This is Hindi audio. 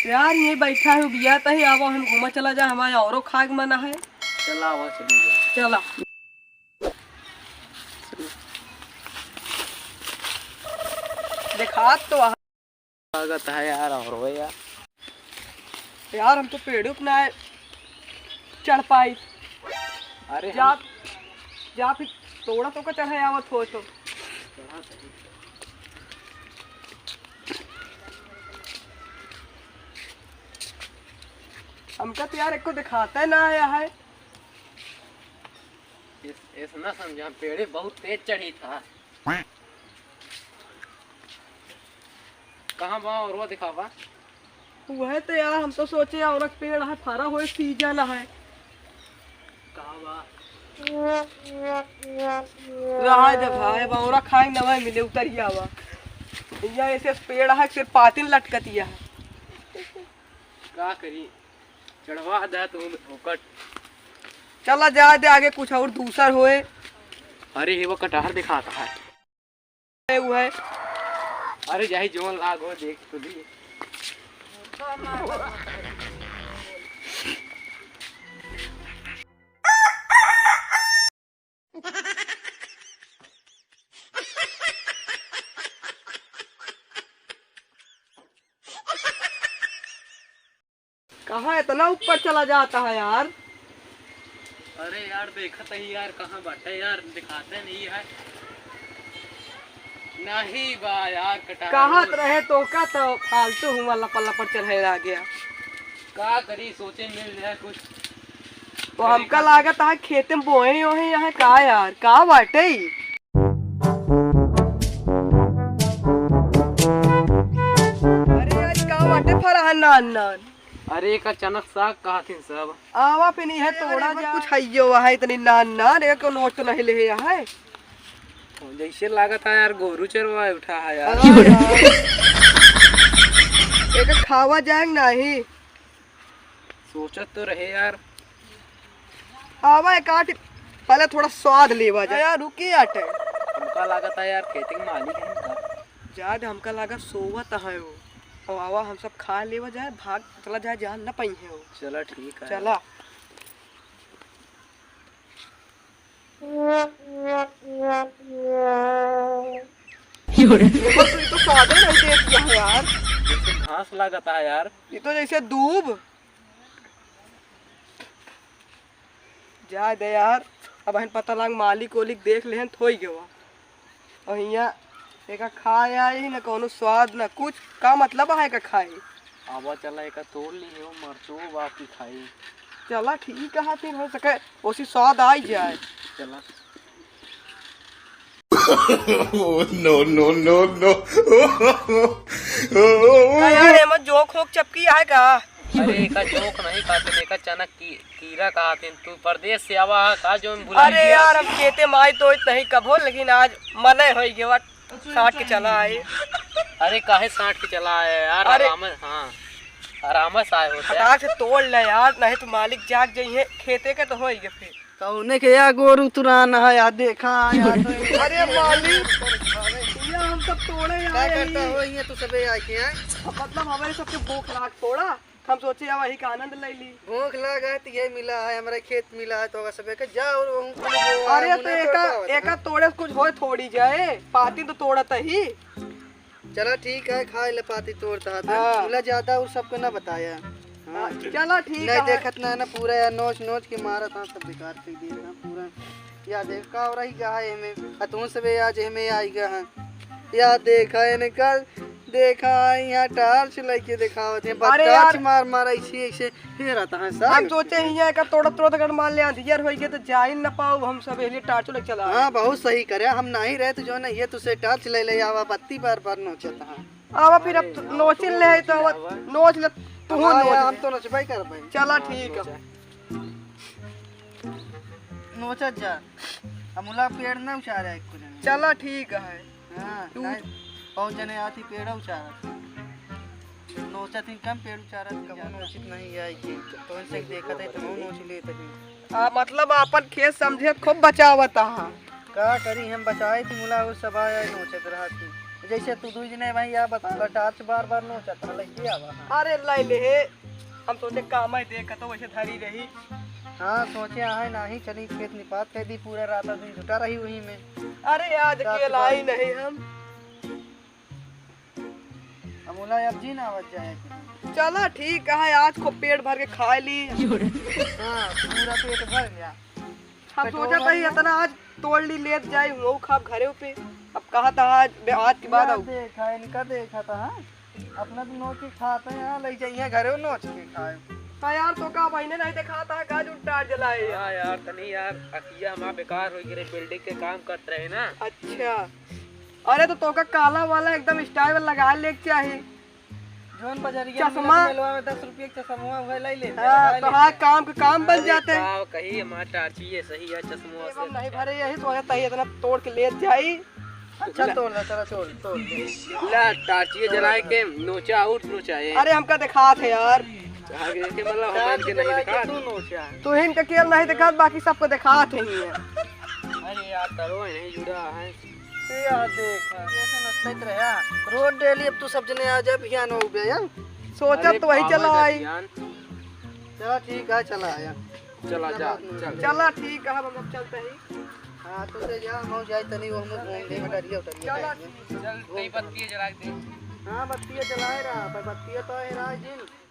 यार ये बैठा है बिया तही आवा हम घूमा चला जा हमारे औरो खाग मना है। चला आवा चली जा। चला देखा तो स्वागत है यार और हो यार। यार हम तो पेड़ अपना चढ़ पाई। अरे जा जा फिर थोड़ा तो का चढ़े आवत हो तो हमका तो यार एक को दिखाता है ना आया है। इस ना समझा पेड़े बहुत तेज चढ़ी था। कहाँ बा और वो दिखावा। वह तो यार हम तो सोचे और एक पेड़ है फरा हो सीजन है। कहाँ बा रहा जब भाई बावरा खाए ना भाई मिले उतरिया हुआ या ऐसे पेड़ है सिर्फ पातिन लटकतिया है। का करी चढ़वा दा तू होकट। चला जा दे आगे कुछ और दूसर होए। अरे ये वो कटहर दिखाता है। वो है अरे जाही जोन लागो देख तो दी। कहाँ इतना ऊपर चला जाता है यार। अरे यार देखत ही यार कहाँ बैठे यार दिखाते नहीं है। नहीं बा यार कटहर कहाँ रहे तो का तो फालतू हुआ लपा पर चढ़े आ गया। का करी सोचे मिल जाए कुछ। तो हमका लागत है खेते में बोए हो यहाँ का यार का बाटे अरे यार का बाटे फरा नान नान। अरे का चनक साग कहा थी सब। आवा पे नहीं है तोड़ा जा कुछ हइयो है इतनी नान नान एक नोट तो नहीं ले है। जैसे लागत है यार गोरू चरवा उठा है यार। एक खावा जाए नहीं सोचत तो रहे यार। आवा एक आठ पहले थोड़ा स्वाद लेवा जाए यार रुकी आटे। हमका लागत है यार खेती के मालिक है इनका। जाद हमका लागत सोवत है वो और आवा हम सब खा लेवा जाए भाग चला जाए जान न पाई है वो। चला ठीक है चला तो स्वाद नहीं देती है यार। जैसे घास लागत है यार। ये तो जैसे दूब जा दे यार। अब हन पता लग मालिक ओलिक देख ले थोई गवा और यहाँ एक खाया ही न कोनो स्वाद न कुछ का मतलब है का खाए। आवा चला एक तोड़ ली हो मरचो बाकी खाई। चला ठीक है फिर हो सके उसी स्वाद आ जाए। चला no no no no यार एमन जोक होक चपकी है का। अरे का जोक नहीं खाते का चनक की कीरा कहते तू परदेश से आवा का जो भुला। अरे यार अब खेते माई तो नहीं कबो लेकिन आज मने हो गया साठ के चला आए। अरे काहे 60 के चला आया यार। आराम हाँ आराम से आए होते फटाक से तोड़ ले यार नहीं तो मालिक जाग जाइए खेते के तो हो गए फिर कौने के या गोरू तुराना है यार देखा यार। अरे मालिक ये हम सब तोड़े क्या करता हो ये तो सबे आके हैं। मतलब हमारे सबके भूख लाग थोड़ा हम सोचे अब वही का आनंद ले ली। भूख लगा है तो ये मिला है हमारे खेत मिला है तो सबे के जाओ। अरे तो एका तोड़े कुछ हो थोड़ी जाए पाती तो तोड़ता ही। चला ठीक है खा ले पाती तोड़ता है मिला ज्यादा और सबको ना बताया। चला ठीक नहीं है देखत ना पूरा यार नोच नोच के मारा था सब बेकार कर दिया पूरा। या देख का हो रही क्या है हमें तू सबे आज हमें आई गया है या देखा है कल देखा यहाँ टार्च लेके दिखावत है बच्चा मार मार ऐसे ऐसे फिर आता है सब। हम सोचे यहाँ का तोड़ा तोड़ा अगर मान ले अंधियर हो गया तो जा ही न पाओ हम सब लिए टार्च लेके चला। हाँ बहुत सही करे हम नहीं रहे तो जो ना ये तुझसे टार्च ले ले आवा बत्ती बार बार नोचता है। आवा फिर अब नोचिन ले तो नोच ले तू हम तो नोचबाई कर भाई। चला ठीक है नोचत जा अमुला पेड़ ना उछारा एक को। चला ठीक है। हाँ बहुत जने आती पेड़ उछारा नोचत कम पेड़ उछारा नोचित नहीं आई तो इनसे देखा था तो नोच लेते मतलब अपन खेत समझे खूब बचावता है। का करी हम बचाए थी मुला वो सब आया नोचत रहा थी जैसे तू दूज ने भाई या बता टार्च बार बार नोचता लगी आवा। अरे लाई ले हम सोचे काम है देख तो वैसे धरी रही। हाँ सोचे आहे नाही चली खेत निपात कर दी पूरा रात दिन जुटा रही वही में। अरे आज अकेला ही नहीं हम। अमोला अब जी ना आवाज जाए। चला ठीक है आज को पेट भर के खा ली। हाँ पूरा पेट भर गया। हम सोचा भाई इतना आज तोड़ ली लेत जाए वो खाब घरे पे। अब कहा था आज के बाद आऊं। देखा इनका देखा था हाँ? अपना तो नोच के खाते हैं यहाँ ले जाइए घरे नोच के खाए। हाँ यार तो का भाई ने नहीं देखा था गाज उल्टा जलाए। हाँ यार तनी यार अकिया हमारा बेकार हो गए बिल्डिंग के काम करते रहे ना। अच्छा अरे तो का काला वाला एकदम स्टाइल लगा ले चाहिए। जोन बजरिया चश्मा मिलवा में 10 रुपये का चश्मा वो ले ले। हाँ तो हाँ काम के काम बन जाते हैं। कहीं हमारा टार्ची ये सही है चश्मों हम नहीं भरे यही सोचा था इतना तोड़ के ले जाई। अच्छा तोड़ ला चला तोड़ तोड़ दे। ला टार्ची जलाए के नोचा आउट नोचा ये। अरे हमका दिखा थे यार। आगे के मतलब हमारे के नहीं दिखा। तू नोचा। तू हिन के केवल नहीं दिखा बाकी सबको दिखा थे ही है। अरे यार तरो नहीं जुड़ा है। यार देखा कैसे नचते रहा रोड डेली अब तू सब जने आ जाए बिहान हो गया यार। सोचा तो वही चला आई। चला ठीक है चला आया। चला जा चल। चला ठीक है हम अब चलते ही। हाँ तो से जा हम जाए तनी वो हम घूम ले मटरिया उतरिया। चला चल कई बत्ती जला दे। हाँ बत्तियाँ जलाए रहा पर बत्तियाँ तो है राज दिन